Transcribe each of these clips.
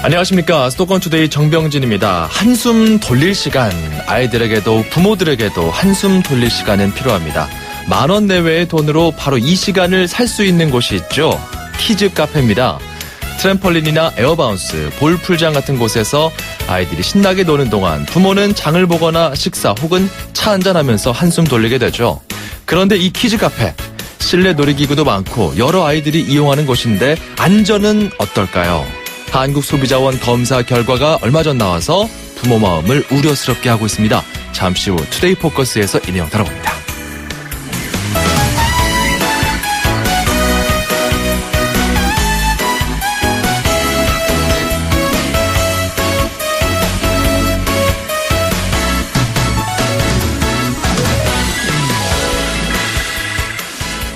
안녕하십니까. 수도권투데이 정병진입니다. 한숨 돌릴 시간, 아이들에게도 부모들에게도 한숨 돌릴 시간은 필요합니다. 10,000원 내외의 돈으로 바로 이 시간을 살 수 있는 곳이 있죠. 키즈 카페입니다. 트램펄린이나 에어바운스, 볼풀장 같은 곳에서 아이들이 신나게 노는 동안 부모는 장을 보거나 식사 혹은 차 한잔하면서 한숨 돌리게 되죠. 그런데 이 키즈 카페, 실내 놀이기구도 많고 여러 아이들이 이용하는 곳인데 안전은 어떨까요? 한국소비자원 검사 결과가 얼마 전 나와서 부모 마음을 우려스럽게 하고 있습니다. 잠시 후 투데이 포커스에서 이 내용 다뤄봅니다.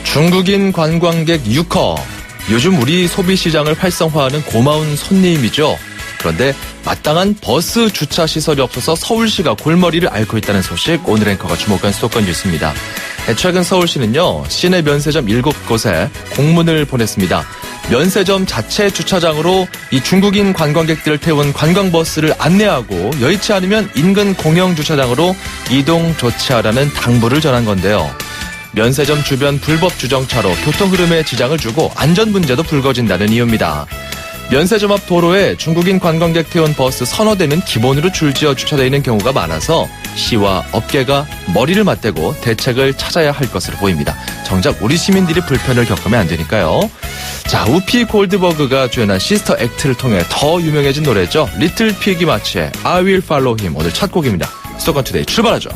중국인 관광객 6호. 요즘 우리 소비시장을 활성화하는 고마운 손님이죠. 그런데 마땅한 버스 주차 시설이 없어서 서울시가 골머리를 앓고 있다는 소식, 오늘 앵커가 주목한 수도권 뉴스입니다. 최근 서울시는요, 시내 면세점 7곳에 공문을 보냈습니다. 면세점 자체 주차장으로 이 중국인 관광객들을 태운 관광버스를 안내하고 여의치 않으면 인근 공영 주차장으로 이동 조치하라는 당부를 전한 건데요. 면세점 주변 불법 주정차로 교통 흐름에 지장을 주고 안전 문제도 불거진다는 이유입니다. 면세점 앞 도로에 중국인 관광객 태운 버스 서너 대는 기본으로 줄지어 주차되어 있는 경우가 많아서 시와 업계가 머리를 맞대고 대책을 찾아야 할 것으로 보입니다. 정작 우리 시민들이 불편을 겪으면 안 되니까요. 자, 우피 골드버그가 주연한 시스터 액트를 통해 더 유명해진 노래죠. 리틀 피기 마치의 I Will Follow Him, 오늘 첫 곡입니다. 수도권 투데이 출발하죠.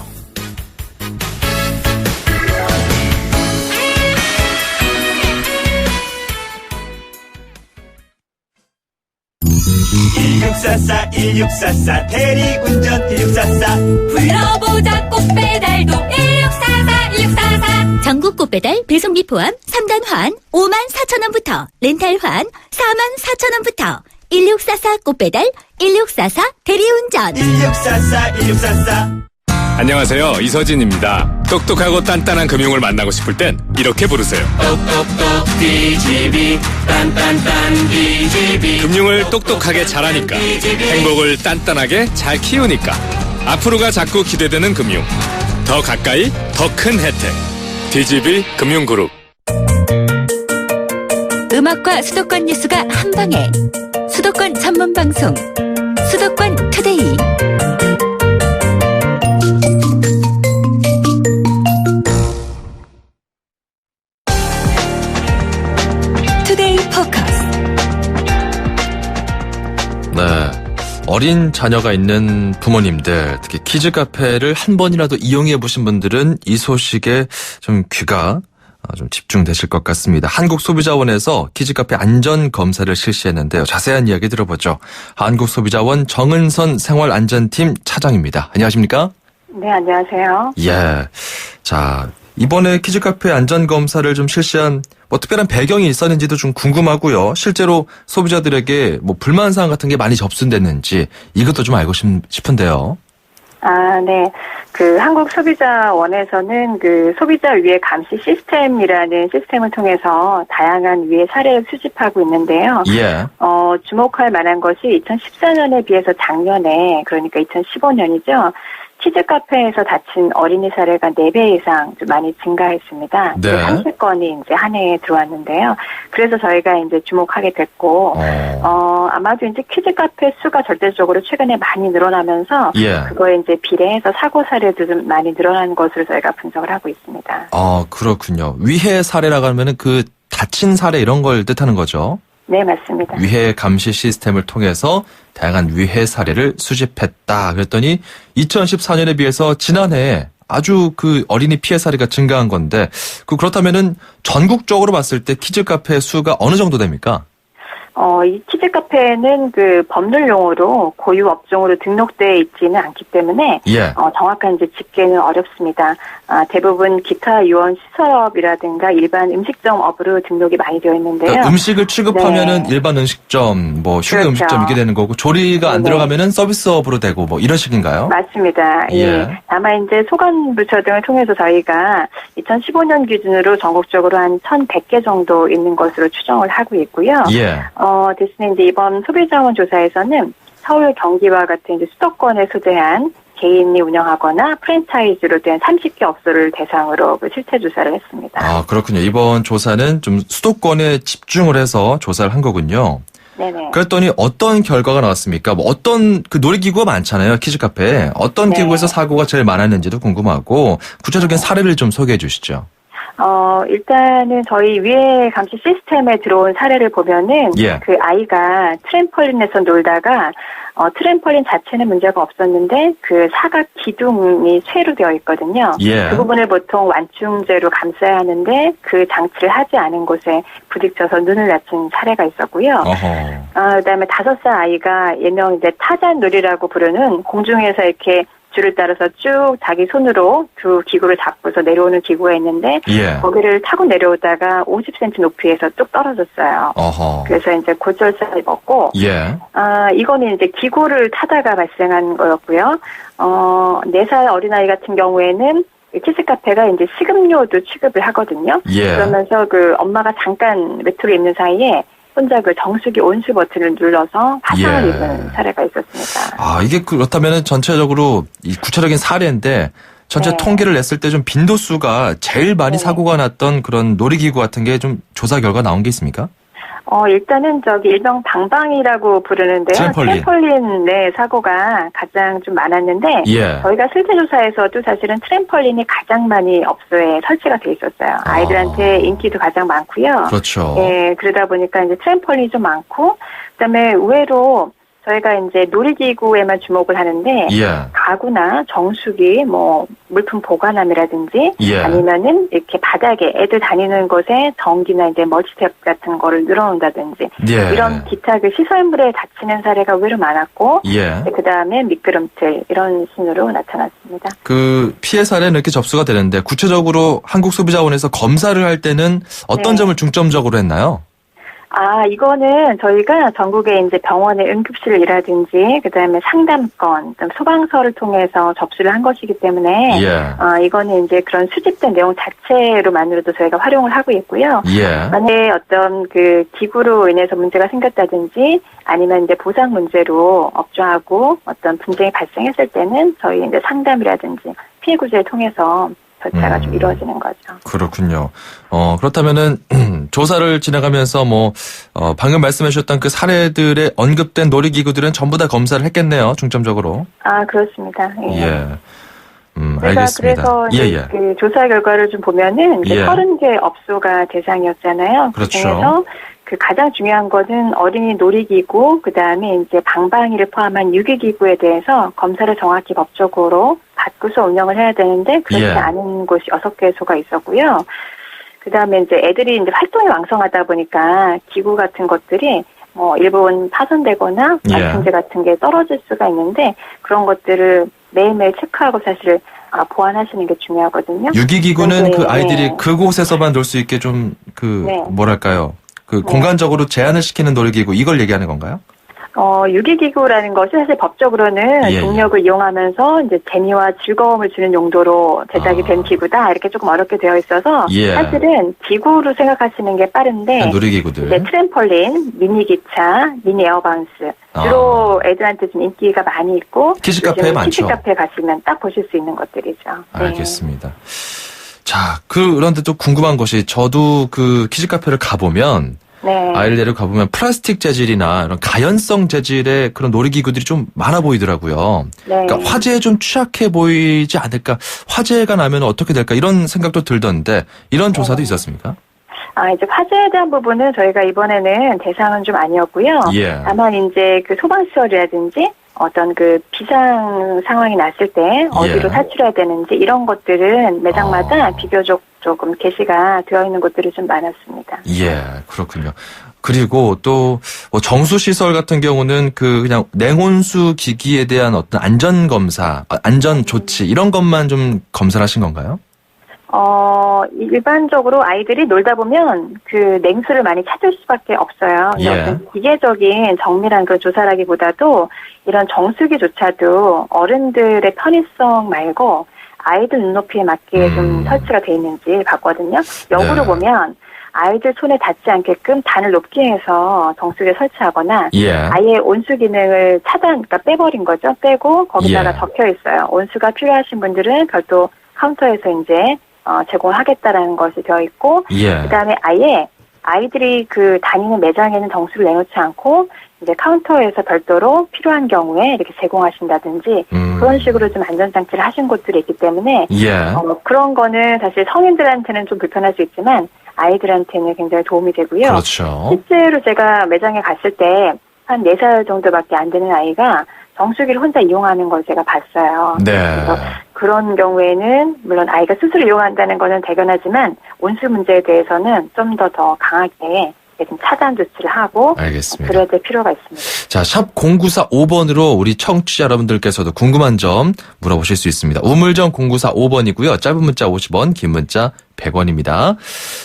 (1644) 대리운전 1644 불러보자 꽃배달도 1644 전국 꽃배달 배송비 포함 3단 환 54,000원부터 렌탈 환 44,000원부터 1644 꽃배달 1644 대리운전 1644 안녕하세요, 이서진입니다. 똑똑하고 단단한 금융을 만나고 싶을 땐 이렇게 부르세요. 똑똑똑 DGB 딴딴딴 DGB 금융을 똑똑하게 잘하니까, 행복을 단단하게 잘 키우니까 앞으로가 자꾸 기대되는 금융, 더 가까이 더 큰 혜택. DGB 금융그룹. 음악과 수도권 뉴스가 한방에 수도권 전문방송 수도권 투데이. 네, 어린 자녀가 있는 부모님들, 특히 키즈 카페를 한 번이라도 이용해 보신 분들은 이 소식에 좀 귀가 좀 집중되실 것 같습니다. 한국소비자원에서 키즈 카페 안전 검사를 실시했는데요. 자세한 이야기 들어보죠. 한국소비자원 정은선 생활안전팀 차장입니다. 안녕하십니까? 네, 안녕하세요. 예. 자, 이번에 키즈 카페 안전 검사를 좀 실시한 특별한 배경이 있었는지도 좀 궁금하고요. 실제로 소비자들에게 불만 사항 같은 게 많이 접수됐는지 이것도 좀 알고 싶은데요. 네. 한국소비자원에서는 소비자 위해 감시 시스템이라는 시스템을 통해서 다양한 위해 사례를 수집하고 있는데요. 예. 주목할 만한 것이 2014년에 비해서 작년에, 그러니까 2015년이죠. 키즈 카페에서 다친 어린이 사례가 4배 이상 좀 많이 증가했습니다. 네. 30건이 이제 한 해에 들어왔는데요. 그래서 저희가 이제 주목하게 됐고, 아마도 이제 키즈 카페 수가 절대적으로 최근에 많이 늘어나면서, 예. 그거에 이제 비례해서 사고 사례도 좀 많이 늘어난 것으로 저희가 분석을 하고 있습니다. 그렇군요. 위해 사례라고 하면은 다친 사례 이런 걸 뜻하는 거죠? 네, 맞습니다. 위해 감시 시스템을 통해서 다양한 위해 사례를 수집했다. 그랬더니 2014년에 비해서 지난해 아주 어린이 피해 사례가 증가한 건데, 그렇다면은 전국적으로 봤을 때 키즈 카페 수가 어느 정도 됩니까? 이 키즈 카페는 법률 용어로 고유 업종으로 등록되어 있지는 않기 때문에 예. 정확한 이제 집계는 어렵습니다. 대부분 기타 유언 시설업이라든가 일반 음식점업으로 등록이 많이 되어 있는데요. 그러니까 음식을 취급하면은 네. 일반 음식점, 휴게 그렇죠. 음식점 이게 되는 거고, 조리가 안 네. 들어가면은 서비스업으로 되고 이런 식인가요? 맞습니다. 예. 다만 이제 소관부처 등을 통해서 저희가 2015년 기준으로 전국적으로 한 1,100개 정도 있는 것으로 추정을 하고 있고요. 예. 대신에 이제 이번 소비자원 조사에서는 서울, 경기와 같은 이제 수도권에 소재한 개인이 운영하거나 프랜차이즈로 된 30개 업소를 대상으로 그 실태 조사를 했습니다. 아, 그렇군요. 이번 조사는 좀 수도권에 집중을 해서 조사를 한 거군요. 네네. 그랬더니 어떤 결과가 나왔습니까? 뭐 어떤 그 놀이기구가 많잖아요. 키즈카페에. 어떤 네. 기구에서 사고가 제일 많았는지도 궁금하고 구체적인 사례를 좀 소개해 주시죠. 일단은 저희 위해 감시 시스템에 들어온 사례를 보면은 예. 그 아이가 트램펄린에서 놀다가 트램펄린 자체는 문제가 없었는데 그 사각 기둥이 쇠로 되어 있거든요. 예. 그 부분을 보통 완충제로 감싸야 하는데 그 장치를 하지 않은 곳에 부딪혀서 눈을 다친 사례가 있었고요. 어허. 그다음에 5살 아이가 일명 이제 타잔놀이라고 부르는 공중에서 이렇게 줄을 따라서 쭉 자기 손으로 두 기구를 잡고서 내려오는 기구가 있는데 예. 거기를 타고 내려오다가 50cm 높이에서 뚝 떨어졌어요. 어허. 그래서 이제 골절사를 입었고, 예. 이거는 이제 기구를 타다가 발생한 거였고요. 4살 어린아이 같은 경우에는 키즈카페가 이제 식음료도 취급을 하거든요. 예. 그러면서 그 엄마가 잠깐 외투를 입는 사이에 혼자 그 정수기 온수 버튼을 눌러서 화상을 예. 입은 사례가 있었습니다. 아, 이게 그렇다면은 전체적으로 이 구체적인 사례인데 전체 네. 통계를 냈을 때 좀 빈도수가 제일 많이 네. 사고가 났던 그런 놀이기구 같은 게 좀 조사 결과 나온 게 있습니까? 일단은 일명 방방이라고 부르는데요. 트램펄린 네, 사고가 가장 좀 많았는데, 예. 저희가 실태조사에서도 사실은 트램펄린이 가장 많이 업소에 설치가 돼 있었어요. 아이들한테 인기도 가장 많고요. 그렇죠. 예, 그러다 보니까 이제 트램펄린이 좀 많고, 그다음에 의외로 저희가 이제 놀이기구에만 주목을 하는데, 예. 가구나 정수기, 뭐 물품 보관함이라든지, 예. 아니면은 이렇게 바닥에 애들 다니는 곳에 전기나 이제 멀티탭 같은 거를 늘어놓는다든지, 예. 이런 기타 그 시설물에 다치는 사례가 의외로 많았고, 예. 그 다음에 미끄럼틀 이런 신호로 나타났습니다. 그 피해 사례는 이렇게 접수가 되는데 구체적으로 한국소비자원에서 검사를 할 때는 어떤 네. 점을 중점적으로 했나요? 이거는 저희가 전국에 이제 병원의 응급실이라든지, 그 다음에 상담건, 소방서를 통해서 접수를 한 것이기 때문에, 예. 이거는 이제 그런 수집된 내용 자체로만으로도 저희가 활용을 하고 있고요. 예. 만약에 어떤 그 기구로 인해서 문제가 생겼다든지, 아니면 이제 보상 문제로 업주하고 어떤 분쟁이 발생했을 때는 저희 이제 상담이라든지 피해 구제를 통해서 절차가 좀 이루어지는 거죠. 그렇군요. 그렇다면은 조사를 진행하면서 방금 말씀해 주셨던 그 사례들에 언급된 놀이기구들은 전부 다 검사를 했겠네요. 중점적으로. 그렇습니다. 예. 예. 제가 알겠습니다. 그래서 예. 그 조사 결과를 좀 보면은 예. 30개 업소가 대상이었잖아요. 그렇죠. 그중에서 그 가장 중요한 거는 어린이 놀이기구, 그 다음에 이제 방방이를 포함한 유기기구에 대해서 검사를 정확히 법적으로 받고서 운영을 해야 되는데 그렇지 예. 않은 곳이 6개소가 있었고요. 그 다음에 이제 애들이 이제 활동이 왕성하다 보니까 기구 같은 것들이 일부분 파손되거나 예. 완충제 같은 게 떨어질 수가 있는데 그런 것들을 매일매일 체크하고 사실 보완하시는 게 중요하거든요. 유기기구는 네, 그 아이들이 네. 그곳에서만 놀 수 있게 좀 네. 뭐랄까요? 그 네. 공간적으로 제한을 시키는 놀이기구 이걸 얘기하는 건가요? 유기기구라는 것이 사실 법적으로는 예. 동력을 이용하면서 이제 재미와 즐거움을 주는 용도로 제작이 된 기구다. 이렇게 조금 어렵게 되어 있어서 예. 사실은 기구로 생각하시는 게 빠른데 놀이기구들. 이제 트램펄린, 미니기차, 미니 에어바운스 주로 애들한테 좀 인기가 많이 있고 키즈카페에 요즘 많죠. 키즈카페 가시면 딱 보실 수 있는 것들이죠. 네. 알겠습니다. 자, 그런데 또 궁금한 것이 저도 그 키즈카페를 가보면 네. 아이를 데리고 가보면 플라스틱 재질이나 이런 가연성 재질의 그런 놀이기구들이 좀 많아 보이더라고요. 네. 그러니까 화재에 좀 취약해 보이지 않을까? 화재가 나면 어떻게 될까? 이런 생각도 들던데 이런 조사도 있었습니까? 이제 화재에 대한 부분은 저희가 이번에는 대상은 좀 아니었고요. 예. 다만 이제 그 소방시설이라든지 어떤 그 비상 상황이 났을 때 어디로 예. 탈출해야 되는지 이런 것들은 매장마다 비교적 조금 게시가 되어 있는 곳들이 좀 많았습니다. 예, 그렇군요. 그리고 또 정수 시설 같은 경우는 그냥 냉온수 기기에 대한 어떤 안전 검사, 안전 조치 이런 것만 좀 검사를 하신 건가요? 일반적으로 아이들이 놀다 보면 그 냉수를 많이 찾을 수밖에 없어요. 예. 어떤 기계적인 정밀한 그 조사라기보다도 이런 정수기조차도 어른들의 편의성 말고 아이들 눈높이에 맞게 좀 설치가 돼 있는지 봤거든요. 역으로 네. 보면 아이들 손에 닿지 않게끔 단을 높게 해서 정수기에 설치하거나 예. 아예 온수 기능을 그러니까 빼버린 거죠. 빼고 거기다가 예. 적혀 있어요. 온수가 필요하신 분들은 별도 카운터에서 이제 제공하겠다라는 것이 되어 있고, 예. 그다음에 아예 아이들이 그 다니는 매장에는 정수를 내놓지 않고 이제 카운터에서 별도로 필요한 경우에 이렇게 제공하신다든지 그런 식으로 좀 안전장치를 하신 곳들이 있기 때문에 예. 그런 거는 사실 성인들한테는 좀 불편할 수 있지만 아이들한테는 굉장히 도움이 되고요. 그렇죠. 실제로 제가 매장에 갔을 때 한 4살 정도밖에 안 되는 아이가 정수기를 혼자 이용하는 걸 제가 봤어요. 네. 그래서 그런 경우에는 물론 아이가 스스로 이용한다는 것은 대견하지만 온수 문제에 대해서는 좀 더 강하게 좀 차단 조치를 하고 알겠습니다. 그래야 될 필요가 있습니다. 자, 샵 0945번으로 우리 청취자 여러분들께서도 궁금한 점 물어보실 수 있습니다. 우물정 0945번이고요. 짧은 문자 50원, 긴 문자 100원입니다.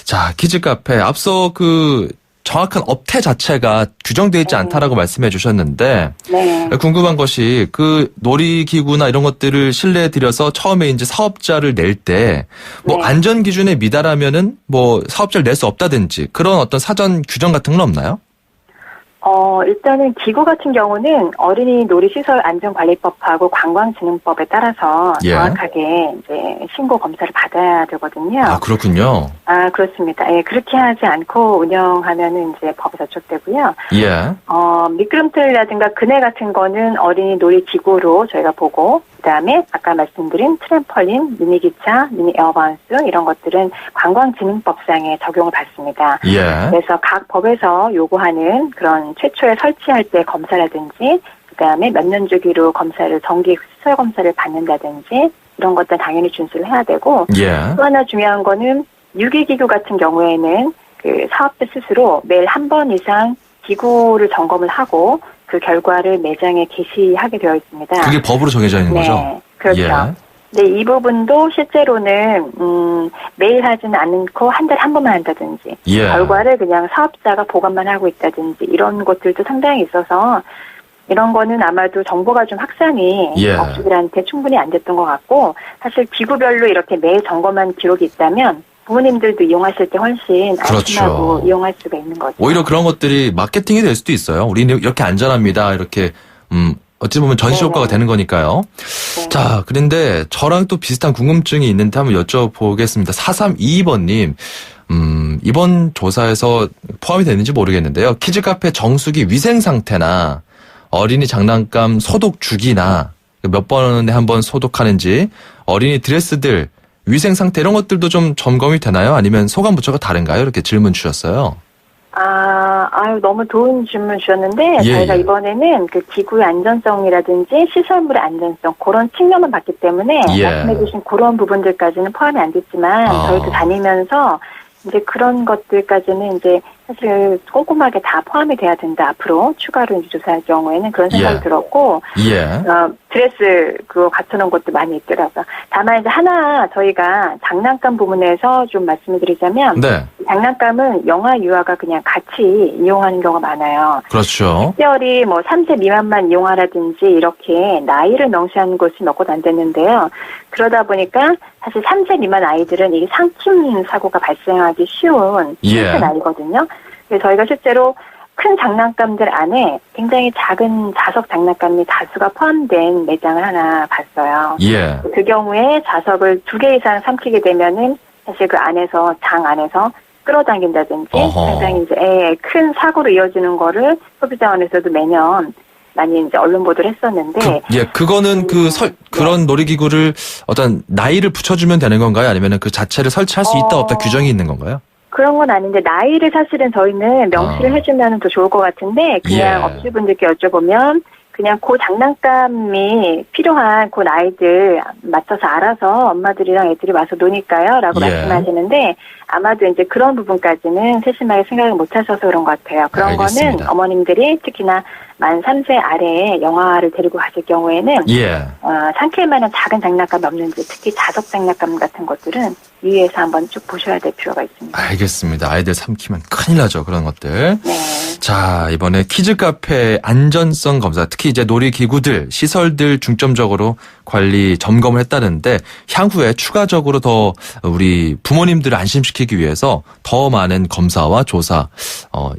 자, 키즈카페 앞서 그 정확한 업태 자체가 규정되어 있지 않다라고 말씀해 주셨는데 네. 궁금한 것이 그 놀이기구나 이런 것들을 신뢰해 드려서 처음에 이제 사업자를 낼 때 뭐 네. 안전 기준에 미달하면은 뭐 사업자를 낼 수 없다든지 그런 어떤 사전 규정 같은 건 없나요? 일단은 기구 같은 경우는 어린이 놀이시설 안전관리법하고 관광진흥법에 따라서 예. 정확하게 이제 신고 검사를 받아야 되거든요. 아, 그렇군요. 아, 그렇습니다. 예, 그렇게 하지 않고 운영하면은 이제 법에 저촉되고요. 예. 미끄럼틀이라든가 그네 같은 거는 어린이 놀이기구로 저희가 보고, 그 다음에 아까 말씀드린 트램펄린, 미니기차, 미니 에어바운스 이런 것들은 관광진흥법상에 적용을 받습니다. 예. 그래서 각 법에서 요구하는 그런 최초에 설치할 때 검사라든지, 그 다음에 몇 년 주기로 검사를, 정기 시설 검사를 받는다든지, 이런 것들 당연히 준수를 해야 되고, 예. 또 하나 중요한 거는 유기기구 같은 경우에는 그 사업자 스스로 매일 한 번 이상 기구를 점검을 하고 그 결과를 매장에 게시하게 되어 있습니다. 그게 법으로 정해져 있는 거죠? 네, 그렇죠. 예. 네, 이 부분도 실제로는 매일 하지는 않고 한 달에 한 번만 한다든지 예. 결과를 그냥 사업자가 보관만 하고 있다든지 이런 것들도 상당히 있어서 이런 거는 아마도 정보가 좀 확산이 예. 업주들한테 충분히 안 됐던 것 같고 사실 기구별로 이렇게 매 점검한 기록이 있다면 부모님들도 이용하실 때 훨씬 그렇죠. 안심하고 이용할 수가 있는 거죠. 오히려 그런 것들이 마케팅이 될 수도 있어요. 우리는 이렇게 안전합니다. 이렇게 어찌 보면 전시 네네. 효과가 되는 거니까요. 네. 자, 그런데 저랑 또 비슷한 궁금증이 있는데 한번 여쭤보겠습니다. 4322번님. 이번 조사에서 포함이 되는지 모르겠는데요. 키즈카페 정수기 위생 상태나 어린이 장난감 소독 주기나 몇 번에 한 번 소독하는지 어린이 드레스들 위생 상태 이런 것들도 좀 점검이 되나요? 아니면 소감 부처가 다른가요? 이렇게 질문 주셨어요. 아유, 너무 좋은 질문 주셨는데, 예, 저희가 예. 이번에는 그 기구의 안전성이라든지 시설물의 안전성, 그런 측면만 봤기 때문에, 예. 말씀해주신 그런 부분들까지는 포함이 안 됐지만, 저희도 다니면서, 이제 그런 것들까지는 이제 사실 꼼꼼하게 다 포함이 돼야 된다. 앞으로 추가로 이제 조사할 경우에는 그런 생각이 예. 들었고, 예. 드레스 그거 갖춰놓은 것도 많이 있더라고요. 다만 이제 하나 저희가 장난감 부분에서 좀 말씀을 드리자면, 네. 장난감은 영아 유아가 그냥 같이 이용하는 경우가 많아요. 그렇죠. 특별히 뭐 3세 미만만 이용하라든지 이렇게 나이를 명시하는 곳이 몇 곳 안 됐는데요. 그러다 보니까 사실 3세 미만 아이들은 이게 상침 사고가 발생하기 쉬운 예. 나이거든요. 그래서 저희가 실제로 큰 장난감들 안에 굉장히 작은 자석 장난감이 다수가 포함된 매장을 하나 봤어요. 예. 그 경우에 자석을 2개 이상 삼키게 되면은 사실 그 안에서 장 안에서 끌어당긴다든지 어허. 상당히 이제 큰 사고로 이어지는 거를 소비자원에서도 매년 많이 이제 언론 보도를 했었는데 그거는 그런 놀이기구를 어떤 나이를 붙여주면 되는 건가요? 아니면 그 자체를 설치할 수 있다 없다 규정이 있는 건가요? 그런 건 아닌데 나이를 사실은 저희는 명시를 해주면 더 좋을 것 같은데 그냥 예. 업주분들께 여쭤보면 그냥 그 장난감이 필요한 그 나이들 맞춰서 알아서 엄마들이랑 애들이 와서 노니까요 라고 예. 말씀하시는데 아마도 이제 그런 부분까지는 세심하게 생각을 못 하셔서 그런 것 같아요. 그런 알겠습니다. 거는 어머님들이 특히나 만 3세 아래의 영아를 데리고 가실 경우에는 예. 상쾌할 만한 작은 장난감이 없는지 특히 자석 장난감 같은 것들은 유의해서 한번 쭉 보셔야 될 필요가 있습니다. 알겠습니다. 아이들 삼키면 큰일 나죠. 그런 것들. 네. 자, 이번에 키즈 카페 안전성 검사, 특히 이제 놀이기구들, 시설들 중점적으로 관리 점검을 했다는데 향후에 추가적으로 더 우리 부모님들을 안심시키기 위해서 더 많은 검사와 조사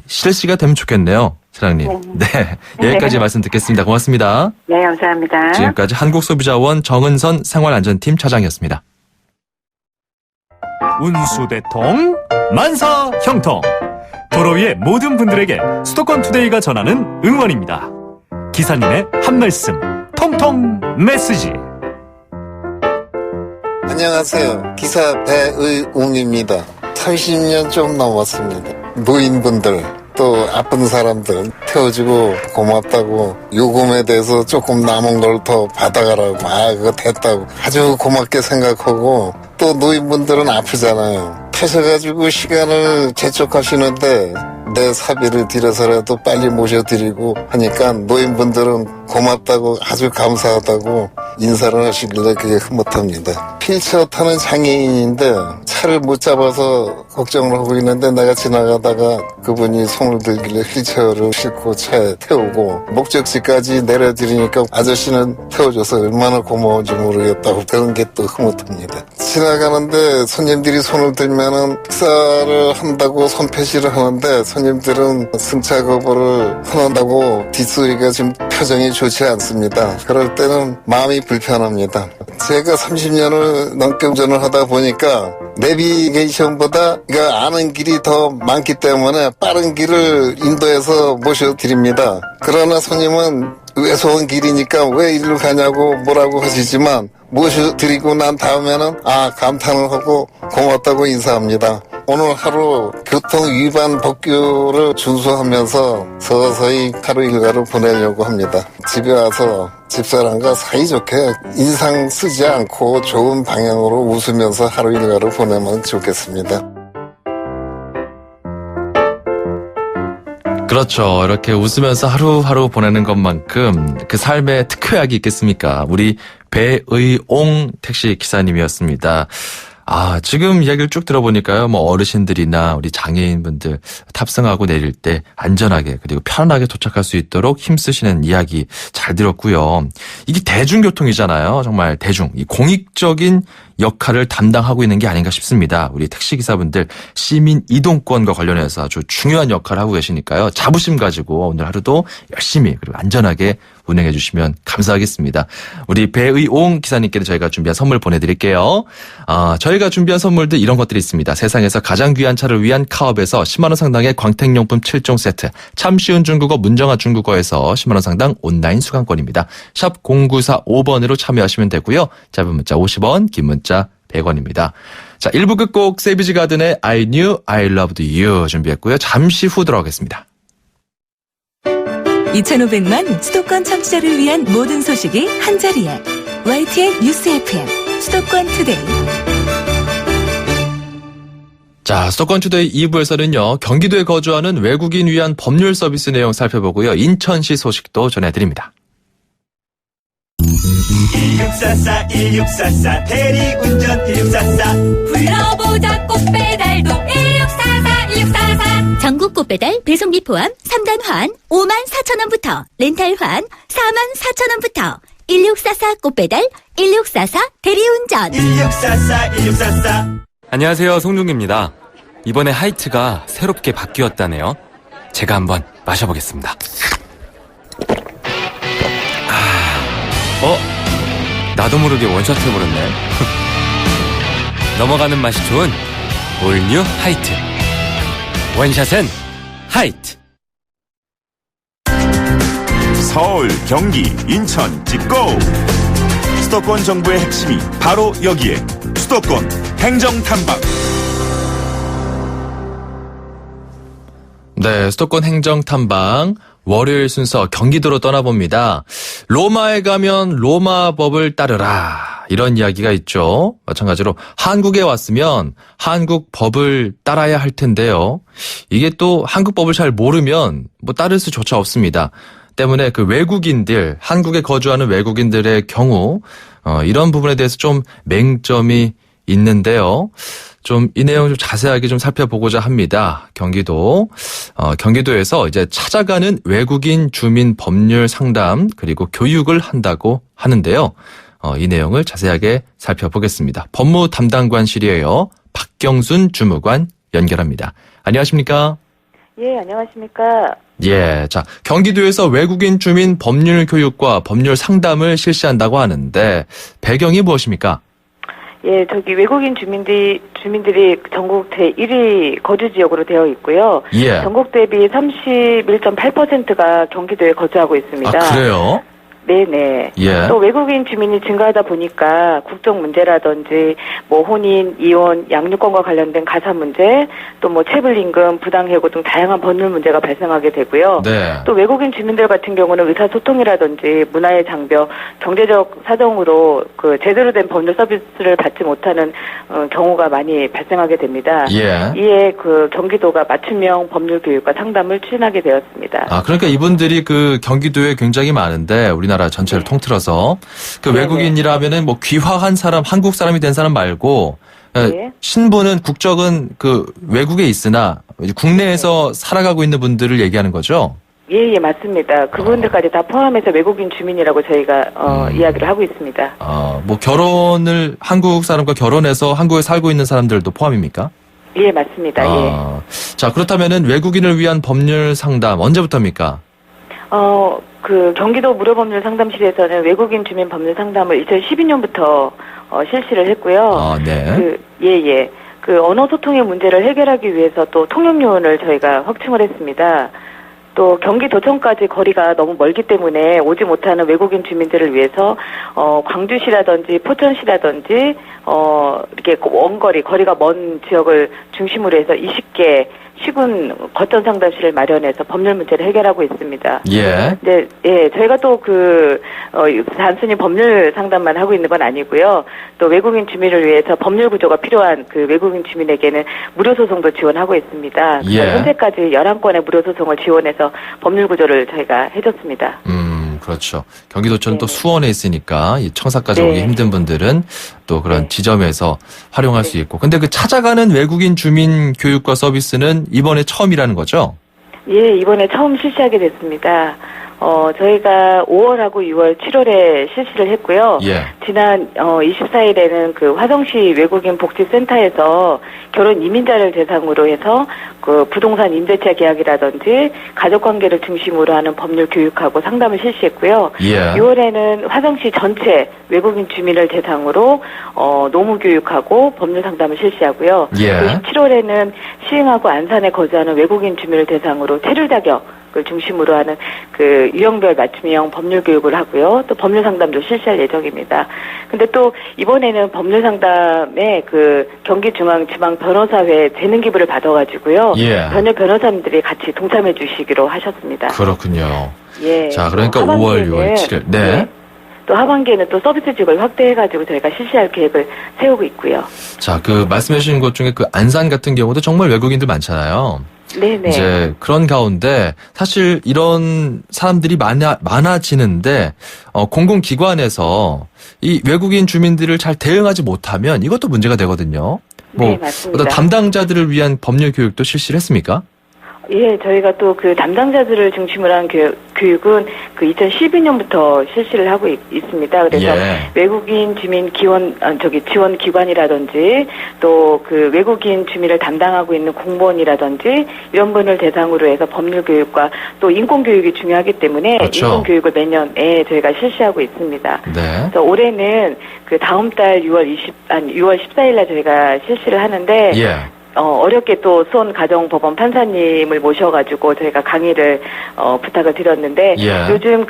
실시가 되면 좋겠네요. 사장님. 네. 여기까지 말씀 듣겠습니다. 고맙습니다. 네, 감사합니다. 지금까지 한국소비자원 정은선 생활안전팀 차장이었습니다. 운수대통 만사형통 도로 위의 모든 분들에게 수도권 투데이가 전하는 응원입니다. 기사님의 한 말씀 통통 메시지. 안녕하세요. 기사 배의웅입니다. 30년 좀 넘었습니다. 노인분들 또 아픈 사람들 태워주고 고맙다고 요금에 대해서 조금 남은 걸 더 받아가라고 그거 됐다고 아주 고맙게 생각하고 또 노인분들은 아프잖아요. 타셔가지고 시간을 재촉하시는데 내 사비를 들여서라도 빨리 모셔드리고 하니까 노인분들은 고맙다고 아주 감사하다고 인사를 하시길래 그게 흐뭇합니다. 휠체어 타는 장애인인데 차를 못 잡아서 걱정을 하고 있는데 내가 지나가다가 그분이 손을 들길래 휠체어를 싣고 차에 태우고 목적지까지 내려드리니까 아저씨는 태워줘서 얼마나 고마운지 모르겠다고 그런 게 또 흐뭇합니다. 지나가는데 손님들이 손을 들면은 식사를 한다고 손패시를 하는데 손님들은 승차 거부를 한다고 뒷소리가 지금 표정이 좋지 않습니다. 그럴 때는 마음이 불편합니다. 제가 30년을 넘게 운전을 하다 보니까 내비게이션보다 아는 길이 더 많기 때문에 빠른 길을 인도해서 모셔드립니다. 그러나 손님은 외소한 길이니까 왜 이리로 가냐고 뭐라고 하시지만 모셔드리고 난 다음에는 감탄을 하고 고맙다고 인사합니다. 오늘 하루 교통 위반 법규를 준수하면서 서서히 하루 일과를 보내려고 합니다. 집에 와서 집사람과 사이좋게 인상 쓰지 않고 좋은 방향으로 웃으면서 하루 일과를 보내면 좋겠습니다. 그렇죠. 이렇게 웃으면서 하루하루 보내는 것만큼 그 삶에 특효약이 있겠습니까? 우리 배의옹 택시 기사님이었습니다. 지금 이야기를 쭉 들어보니까요, 어르신들이나 우리 장애인분들 탑승하고 내릴 때 안전하게 그리고 편안하게 도착할 수 있도록 힘쓰시는 이야기 잘 들었고요. 이게 대중교통이잖아요. 정말 대중, 이 공익적인 역할을 담당하고 있는 게 아닌가 싶습니다. 우리 택시기사분들 시민 이동권과 관련해서 아주 중요한 역할을 하고 계시니까요. 자부심 가지고 오늘 하루도 열심히 그리고 안전하게 운행해 주시면 감사하겠습니다. 우리 배의옹 기사님께는 저희가 준비한 선물 보내드릴게요. 저희가 준비한 선물들 이런 것들이 있습니다. 세상에서 가장 귀한 차를 위한 카업에서 10만 원 상당의 광택용품 7종 세트, 참 쉬운 중국어 문정아 중국어에서 10만 원 상당 온라인 수강권입니다. 샵 0945번으로 참여하시면 되고요. 짧은 문자 50원, 긴 문자 100원입니다. 자, 1부 끝곡 세비지 가든의 I knew I loved you 준비했고요. 잠시 후 돌아오겠습니다. 2,500만 수도권 청취자를 위한 모든 소식이 한자리에 YTN 뉴스 FM 수도권 투데이. 자, 수도권 투데이 2부에서는요. 경기도에 거주하는 외국인 위한 법률 서비스 내용 살펴보고요. 인천시 소식도 전해드립니다. 1644 1644 대리운전 1644 불러보자 꽃배달도 1644 1644 전국 꽃배달 배송비 포함 3단 환 54,000원부터 렌탈 환 44,000원부터 1644 꽃배달 1644 대리운전 1644 1644 안녕하세요, 송중기입니다. 이번에 하이트가 새롭게 바뀌었다네요. 제가 한번 마셔보겠습니다. 나도 모르게 원샷 해버렸네. 넘어가는 맛이 좋은 올뉴 하이트. 원샷은 하이트. 서울, 경기, 인천, 찍고! 수도권 정부의 핵심이 바로 여기에 수도권 행정탐방. 네, 수도권 행정탐방 월요일 순서 경기도로 떠나봅니다. 로마에 가면 로마법을 따르라. 이런 이야기가 있죠. 마찬가지로 한국에 왔으면 한국 법을 따라야 할 텐데요. 이게 또 한국 법을 잘 모르면 따를 수조차 없습니다. 때문에 그 외국인들, 한국에 거주하는 외국인들의 경우 이런 부분에 대해서 좀 맹점이 있는데요. 좀 이 내용 좀 자세하게 좀 살펴보고자 합니다. 경기도에서 이제 찾아가는 외국인 주민 법률 상담 그리고 교육을 한다고 하는데요. 이 내용을 자세하게 살펴보겠습니다. 법무 담당관실이에요. 박경순 주무관 연결합니다. 안녕하십니까? 예, 안녕하십니까? 예, 자, 경기도에서 외국인 주민 법률 교육과 법률 상담을 실시한다고 하는데 배경이 무엇입니까? 예, 저기 외국인 주민들이 전국 제1위 거주 지역으로 되어 있고요. 예. 전국 대비 31.8%가 경기도에 거주하고 있습니다. 아, 그래요? 네네. 예. 또 외국인 주민이 증가하다 보니까 국적 문제라든지 뭐 혼인, 이혼, 양육권과 관련된 가사 문제, 또 뭐 체불임금, 부당해고 등 다양한 법률 문제가 발생하게 되고요. 네. 또 외국인 주민들 같은 경우는 의사소통이라든지 문화의 장벽, 경제적 사정으로 그 제대로 된 법률 서비스를 받지 못하는 경우가 많이 발생하게 됩니다. 예. 이에 그 경기도가 맞춤형 법률 교육과 상담을 추진하게 되었습니다. 아, 그러니까 이분들이 그 경기도에 굉장히 많은데 우리나라 전체를 통틀어서 그 네네. 외국인이라면은 뭐 귀화한 사람, 한국 사람이 된 사람 말고 네. 신분은 국적은 그 외국에 있으나 국내에서 살아가고 있는 분들을 얘기하는 거죠? 예, 맞습니다. 그분들까지 다 포함해서 외국인 주민이라고 저희가 이야기를 하고 있습니다. 뭐 결혼을 한국 사람과 결혼해서 한국에 살고 있는 사람들도 포함입니까? 예, 맞습니다. 예. 자, 그렇다면은 외국인을 위한 법률 상담 언제부터입니까? 그 경기도 무료법률 상담실에서는 외국인 주민 법률 상담을 2012년부터 실시를 했고요. 네. 그 언어 소통의 문제를 해결하기 위해서 또 통역요원을 저희가 확충을 했습니다. 또 경기도청까지 거리가 너무 멀기 때문에 오지 못하는 외국인 주민들을 위해서 광주시라든지 포천시라든지 이렇게 원거리 거리가 먼 지역을 중심으로 해서 20개 시군 거점 상담실을 마련해서 법률 문제를 해결하고 있습니다. 예. 네, 예, 저희가 또 단순히 법률 상담만 하고 있는 건 아니고요. 또 외국인 주민을 위해서 법률 구조가 필요한 그 외국인 주민에게는 무료 소송도 지원하고 있습니다. 예. 현재까지 11건의 무료 소송을 지원해서 법률 구조를 저희가 해줬습니다. 그렇죠. 경기도처는 네. 또 수원에 있으니까 이 청사까지 네. 오기 힘든 분들은 또 그런 네. 지점에서 활용할 수 있고. 근데 그 찾아가는 외국인 주민 교육과 서비스는 이번에 처음이라는 거죠? 예, 이번에 처음 실시하게 됐습니다. 저희가 5월하고 6월, 7월에 실시를 했고요. 예. 지난 24일에는 그 화성시 외국인 복지센터에서 결혼 이민자를 대상으로 해서 그 부동산 임대차 계약이라든지 가족 관계를 중심으로 하는 법률 교육하고 상담을 실시했고요. 예. 6월에는 화성시 전체 외국인 주민을 대상으로 노무 교육하고 법률 상담을 실시하고요. 예. 또 17월에는 시흥하고 안산에 거주하는 외국인 주민을 대상으로 체류 자격을 중심으로 하는 그 유형별 맞춤형 법률 교육을 하고요. 또 법률 상담도 실시할 예정입니다. 근데 또 이번에는 법률 상담에 그 경기중앙지방 변호사회 재능 기부를 받아가지고요. 예. 전혀 변호사님들이 같이 동참해 주시기로 하셨습니다. 그렇군요. 예. 자, 그러니까 또 5월, 6월, 하반기에는 7일. 네. 또 하반기에는 또 서비스 지역을 확대해가지고 저희가 실시할 계획을 세우고 있고요. 자, 그 말씀해 주신 것 중에 그 안산 같은 경우도 정말 외국인들 많잖아요. 네네. 이제 그런 가운데 사실 이런 사람들이 많아지는데 공공기관에서 이 외국인 주민들을 잘 대응하지 못하면 이것도 문제가 되거든요. 네, 맞습니다. 어떤 담당자들을 위한 법률 교육도 실시를 했습니까? 예, 저희가 또 그 담당자들을 중심으로 한 교육은 그 2012년부터 실시를 하고 있습니다. 그래서 예. 외국인 주민 지원 기관이라든지 또 그 외국인 주민을 담당하고 있는 공무원이라든지 이런 분을 대상으로 해서 법률 교육과 또 인권 교육이 중요하기 때문에 그렇죠. 인권 교육을 매년에 저희가 실시하고 있습니다. 네. 그래서 올해는 그 다음 달 6월 14일 날 저희가 실시를 하는데 예. 어렵게 또 수원 가정법원 판사님을 모셔가지고 저희가 강의를 부탁을 드렸는데 예. 요즘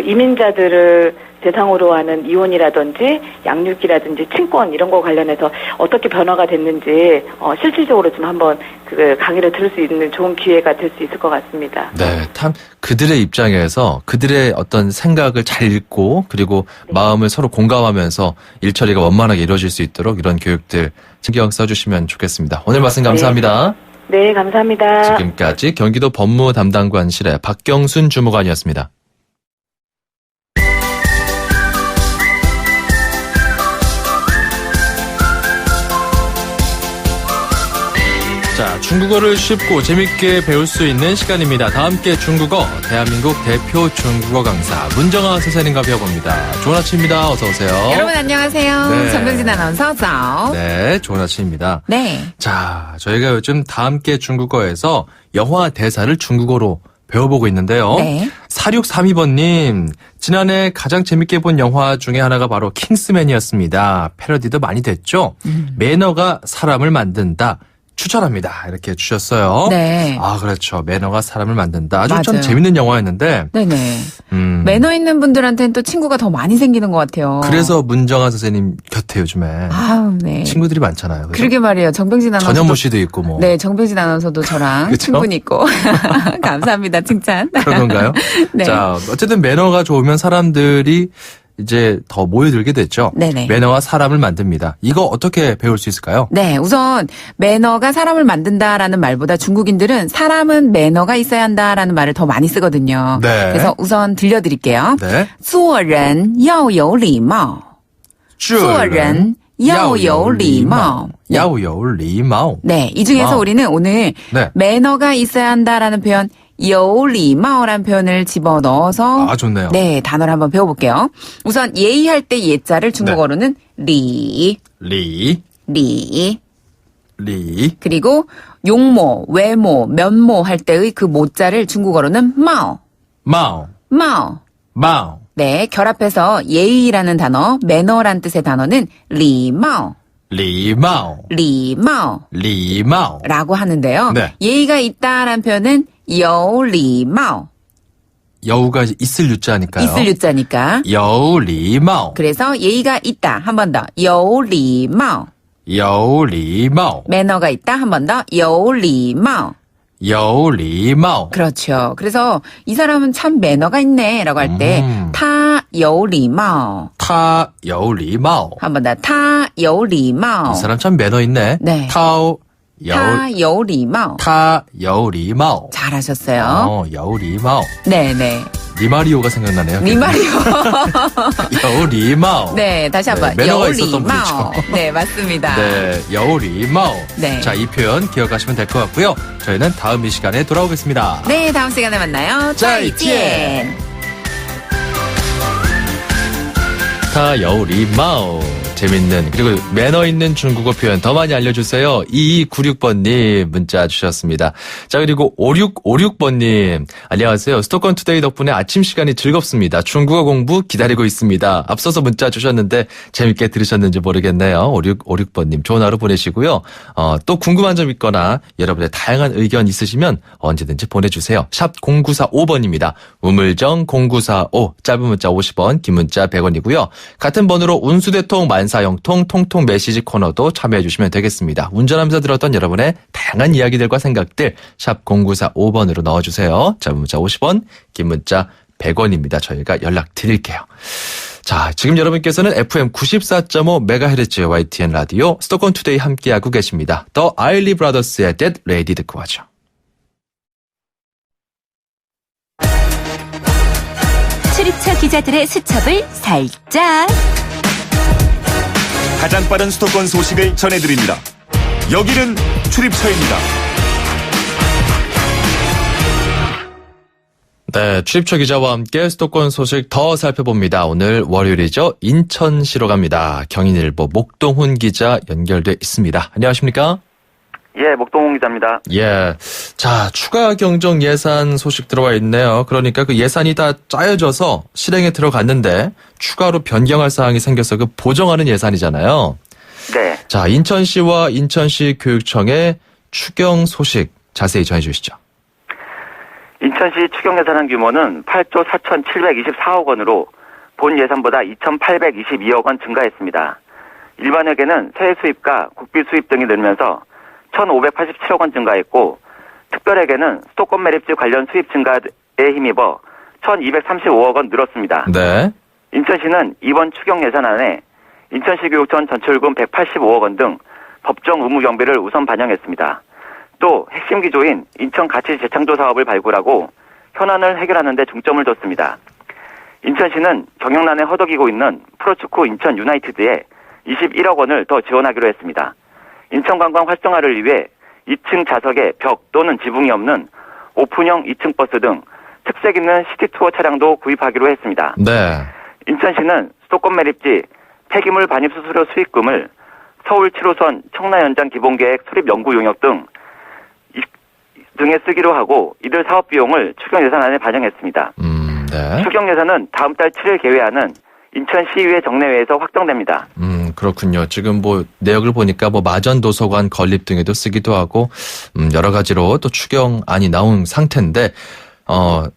이민자들을 대상으로 하는 이혼이라든지 양육이라든지 친권 이런 거 관련해서 어떻게 변화가 됐는지 실질적으로 좀 한번 그 강의를 들을 수 있는 좋은 기회가 될 수 있을 것 같습니다. 네, 참 그들의 입장에서 그들의 어떤 생각을 잘 읽고 그리고 마음을 서로 공감하면서 일처리가 원만하게 이루어질 수 있도록 이런 교육들 신경 써주시면 좋겠습니다. 오늘 말씀 감사합니다. 네, 감사합니다. 지금까지 경기도 법무담당관실의 박경순 주무관이었습니다. 중국어를 쉽고 재밌게 배울 수 있는 시간입니다. 다 함께 중국어, 대한민국 대표 중국어 강사 문정아 선생님과 배워봅니다. 좋은 아침입니다. 어서 오세요. 여러분 안녕하세요. 네. 정병진 아나운서 자. 네, 좋은 아침입니다. 네. 자, 저희가 요즘 다 함께 중국어에서 영화 대사를 중국어로 배워보고 있는데요. 네. 4632번님, 지난해 가장 재밌게 본 영화 중에 하나가 바로 킹스맨이었습니다. 패러디도 많이 됐죠? 매너가 사람을 만든다. 추천합니다. 이렇게 주셨어요. 네. 아, 그렇죠. 매너가 사람을 만든다. 아주 참 맞아요. 재밌는 영화였는데. 네네. 매너 있는 분들한테는 또 친구가 더 많이 생기는 것 같아요. 그래서 문정아 선생님 곁에 요즘에 아우, 네. 친구들이 많잖아요. 그죠? 그러게 말이에요. 정병진 아나운서. 전현무 씨도 있고 뭐. 네, 정병진 아나운서도 저랑 그쵸? 친분이 있고. 감사합니다. 칭찬. 그런 건가요? 네. 자, 어쨌든 매너가 좋으면 사람들이 이제 더 모여들게 됐죠. 네네. 매너와 사람을 만듭니다. 이거 어떻게 배울 수 있을까요? 네, 우선 매너가 사람을 만든다라는 말보다 중국인들은 사람은 매너가 있어야 한다라는 말을 더 많이 쓰거든요. 네. 그래서 우선 들려드릴게요. 네. 做人要有礼貌做人要有礼貌 要有礼貌. 네, 이 중에서 와우. 우리는 오늘 네. 매너가 있어야 한다라는 표현 有礼貌라는 표현을 집어넣어서 아, 좋네요. 네, 단어를 한번 배워볼게요. 우선 예의할 때 예자를 중국어로는 리, 리, 리. 리. 그리고 용모, 외모, 면모 할 때의 그 모자를 중국어로는 마오, 마오. 마오. 마오. 네, 결합해서 예의라는 단어, 매너란 뜻의 단어는 리마오, 리마오. 리마오. 리마오. 라고 하는데요. 네. 예의가 있다라는 표현은 여리마오. 여우가 있을 유자니까요. 있을 유자니까. 여리마오. 그래서 예의가 있다. 한 번 더. 여리마오. 여리마오. 매너가 있다. 한 번 더. 여리마오. 여리마오. 그렇죠. 그래서 이 사람은 참 매너가 있네라고 할 때 타 여리마오. 타 여리마오. 한 번 더. 타 여리마오. 이 사람 참 매너 있네. 네. 타오 타 여리마오. 타 여리마오. 잘하셨어요. 여리마오. 네네. 리마리오가 생각나네요. 리마리오. 여리마오. 네, 다시 한번. 네, 매너가 있었던 여리마오. 분이죠. 네, 맞습니다. 네, 여리마오. 네. 자, 이 표현 기억하시면 될 것 같고요. 저희는 다음 이 시간에 돌아오겠습니다. 네, 다음 시간에 만나요. 짜이지엔. 타 여리마오. 재밌는 그리고 매너 있는 중국어 표현 더 많이 알려주세요. 2296번님 문자 주셨습니다. 자, 그리고 5656번님 안녕하세요. 스토건 투데이 덕분에 아침 시간이 즐겁습니다. 중국어 공부 기다리고 있습니다. 앞서서 문자 주셨는데 재밌게 들으셨는지 모르겠네요. 5656번님 좋은 하루 보내시고요. 또 궁금한 점 있거나 여러분의 다양한 의견 있으시면 언제든지 보내주세요. 샵 0945번입니다. 우물정 0945 짧은 문자 50원 긴 문자 100원이고요. 같은 번호로 운수대통 만사형통 통통 메시지 코너도 참여해 주시면 되겠습니다. 운전하면서 들었던 여러분의 다양한 이야기들과 생각들 샵 0945번으로 넣어주세요. 짧은 문자 50원, 긴 문자 100원입니다. 저희가 연락 드릴게요. 자, 지금 여러분께서는 FM 94.5MHz YTN 라디오 스토건 투데이 함께하고 계십니다. 더 아일리 브라더스의 Dead Lady 듣고 하죠. 출입처 기자들의 수첩을 살짝. 가장 빠른 수도권 소식을 전해드립니다. 여기는 출입처입니다. 네, 출입처 기자와 함께 수도권 소식 더 살펴봅니다. 오늘 월요일이죠. 인천시로 갑니다. 경인일보 목동훈 기자 연결돼 있습니다. 안녕하십니까? 예, 목동훈 기자입니다. 예. 자, 추가 경정 예산 소식 들어와 있네요. 그러니까 그 예산이 다 짜여져서 실행에 들어갔는데 추가로 변경할 사항이 생겨서 그 보정하는 예산이잖아요. 네. 자, 인천시와 인천시 교육청의 추경 소식 자세히 전해 주시죠. 인천시 추경 예산안 규모는 8조 4,724억 원으로 본 예산보다 2,822억 원 증가했습니다. 일반회계는 세액 수입과 국비 수입 등이 늘면서 1,587억 원 증가했고 특별회계는 수도권 매립지 관련 수입 증가에 힘입어 1,235억 원 늘었습니다. 네. 인천시는 이번 추경 예산안에 인천시 교육청 전출금 185억 원 등 법정 의무 경비를 우선 반영했습니다. 또 핵심 기조인 인천 가치 재창조 사업을 발굴하고 현안을 해결하는 데 중점을 뒀습니다. 인천시는 경영난에 허덕이고 있는 프로축구 인천 유나이티드에 21억 원을 더 지원하기로 했습니다. 인천관광 활성화를 위해 2층 좌석에 벽 또는 지붕이 없는 오픈형 2층 버스 등 특색 있는 시티투어 차량도 구입하기로 했습니다. 네. 인천시는 수도권 매립지 폐기물 반입 수수료 수익금을 서울 7호선 청라 연장 기본계획 수립 연구 용역 등에 쓰기로 하고 이들 사업 비용을 추경 예산안에 반영했습니다. 네. 추경 예산은 다음 달 7일 개회하는 인천시의회 정례회에서 확정됩니다. 그렇군요. 지금 뭐 내역을 보니까 뭐 마전 도서관 건립 등에도 쓰기도 하고 여러 가지로 또 추경안이 나온 상태인데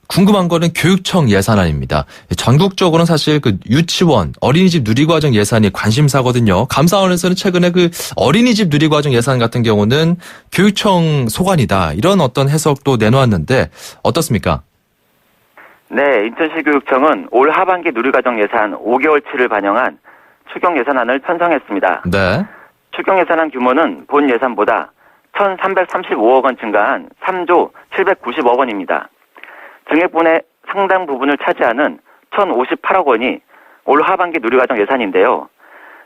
궁금한 거는 교육청 예산안입니다. 전국적으로는 사실 그 유치원, 어린이집 누리과정 예산이 관심사거든요. 감사원에서는 최근에 그 어린이집 누리과정 예산 같은 경우는 교육청 소관이다. 이런 어떤 해석도 내놓았는데 어떻습니까? 네, 인천시 교육청은 올 하반기 누리과정 예산 5개월치를 반영한 추경 예산안을 편성했습니다. 네. 추경 예산안 규모는 본 예산보다 1,335억 원 증가한 3조 790억 원입니다. 증액분의 상당 부분을 차지하는 1,058억 원이 올 하반기 누리과정 예산인데요.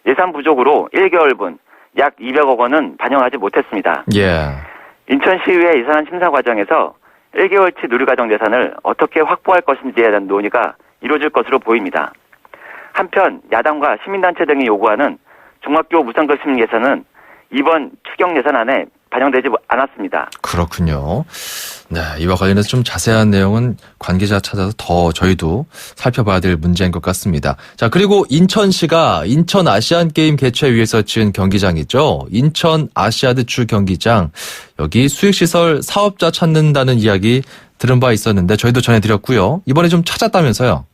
예산 부족으로 1개월분 약 200억 원은 반영하지 못했습니다. 예. 인천시의회 예산안 심사 과정에서 1개월치 누리과정 예산을 어떻게 확보할 것인지에 대한 논의가 이루어질 것으로 보입니다. 한편 야당과 시민단체 등이 요구하는 중학교 무상급식 예산은 이번 추경 예산안에 반영되지 않았습니다. 그렇군요. 네, 이와 관련해서 좀 자세한 내용은 관계자 찾아서 더 저희도 살펴봐야 될 문제인 것 같습니다. 자, 그리고 인천시가 인천 아시안게임 개최 위해서 지은 경기장이죠. 인천 아시아드 주 경기장. 여기 수익시설 사업자 찾는다는 이야기 들은 바 있었는데 저희도 전해드렸고요. 이번에 좀 찾았다면서요?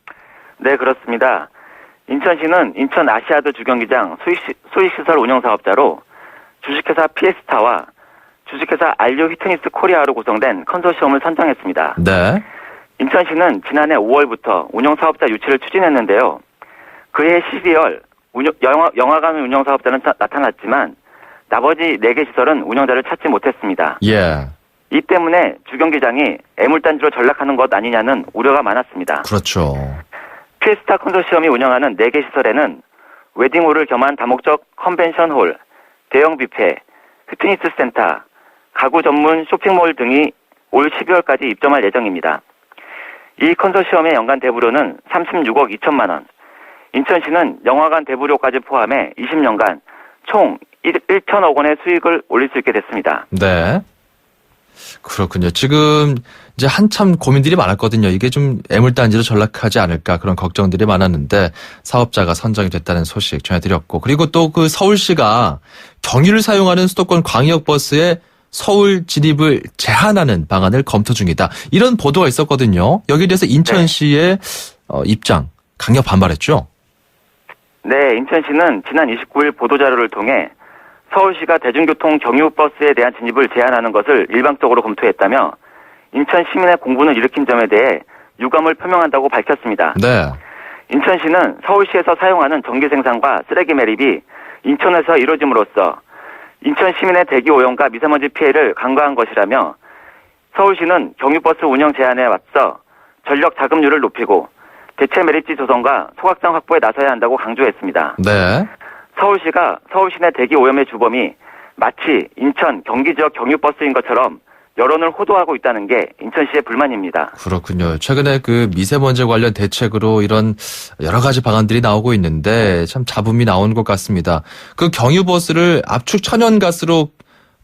네, 그렇습니다. 인천시는 인천 아시아드 주 경기장 수익시설 운영사업자로 주식회사 피에스타와 주식회사 알류 휘트니스 코리아로 구성된 컨소시엄을 선정했습니다. 네. 인천시는 지난해 5월부터 운영사업자 유치를 추진했는데요. 그해 12월 영화관 운영사업자는 나타났지만 나머지 4개 시설은 운영자를 찾지 못했습니다. 예. 이 때문에 주경기장이 애물단지로 전락하는 것 아니냐는 우려가 많았습니다. 그렇죠. 피에스타 컨소시엄이 운영하는 4개 시설에는 웨딩홀을 겸한 다목적 컨벤션홀, 대형 뷔페, 피트니스 센터, 가구 전문 쇼핑몰 등이 올 12월까지 입점할 예정입니다. 이 컨소시엄의 연간 대부료는 36억 2천만 원, 인천시는 영화관 대부료까지 포함해 20년간 총 1천억 원의 수익을 올릴 수 있게 됐습니다. 네. 그렇군요. 지금 이제 한참 고민들이 많았거든요. 이게 좀 애물단지로 전락하지 않을까 그런 걱정들이 많았는데 사업자가 선정이 됐다는 소식 전해드렸고, 그리고 또 그 서울시가 경유를 사용하는 수도권 광역버스에 서울 진입을 제한하는 방안을 검토 중이다. 이런 보도가 있었거든요. 여기에 대해서 인천시의 입장 강력 반발했죠. 네, 인천시는 지난 29일 보도자료를 통해 서울시가 대중교통 경유버스에 대한 진입을 제한하는 것을 일방적으로 검토했다며 인천 시민의 공분을 일으킨 점에 대해 유감을 표명한다고 밝혔습니다. 네. 인천시는 서울시에서 사용하는 전기 생산과 쓰레기 매립이 인천에서 이루어짐으로써 인천 시민의 대기 오염과 미세먼지 피해를 간과한 것이라며 서울시는 경유버스 운영 제한에 맞서 전력 자급률을 높이고 대체 매립지 조성과 소각장 확보에 나서야 한다고 강조했습니다. 네. 서울시가 서울 시내 대기 오염의 주범이 마치 인천, 경기 지역 경유버스인 것처럼 여론을 호도하고 있다는 게 인천시의 불만입니다. 그렇군요. 최근에 그 미세먼지 관련 대책으로 이런 여러 가지 방안들이 나오고 있는데 참 잡음이 나온 것 같습니다. 그 경유버스를 압축 천연가스로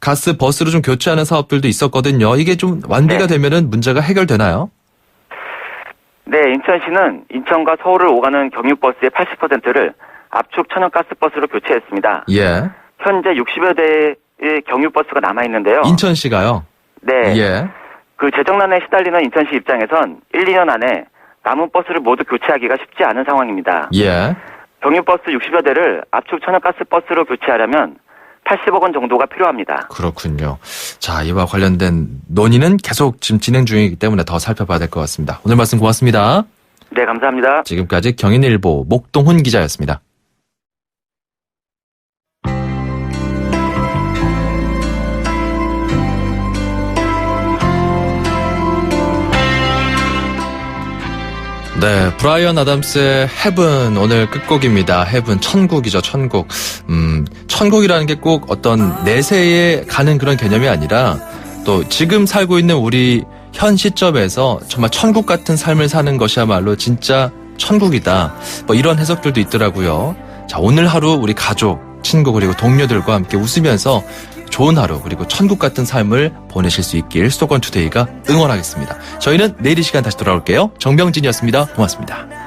가스 버스로 좀 교체하는 사업들도 있었거든요. 이게 좀 완비가 되면은 문제가 해결되나요? 네, 인천시는 인천과 서울을 오가는 경유버스의 80%를 압축 천연가스 버스로 교체했습니다. 예. 현재 60여 대의 경유버스가 남아있는데요. 인천시가요? 네. 예. 그 재정난에 시달리는 인천시 입장에선 1, 2년 안에 남은 버스를 모두 교체하기가 쉽지 않은 상황입니다. 예. 경유버스 60여 대를 압축 천연가스 버스로 교체하려면 80억 원 정도가 필요합니다. 그렇군요. 자, 이와 관련된 논의는 계속 지금 진행 중이기 때문에 더 살펴봐야 될 것 같습니다. 오늘 말씀 고맙습니다. 네, 감사합니다. 지금까지 경인일보 목동훈 기자였습니다. 네, 브라이언 아담스의 헤븐 오늘 끝곡입니다. 헤븐 천국이죠. 천국. 천국이라는 게 꼭 어떤 내세에 가는 그런 개념이 아니라 또 지금 살고 있는 우리 현 시점에서 정말 천국 같은 삶을 사는 것이야말로 진짜 천국이다. 뭐 이런 해석들도 있더라고요. 자, 오늘 하루 우리 가족, 친구 그리고 동료들과 함께 웃으면서 좋은 하루 그리고 천국 같은 삶을 보내실 수 있길 수도권 투데이가 응원하겠습니다. 저희는 내일 이 시간 다시 돌아올게요. 정병진이었습니다. 고맙습니다.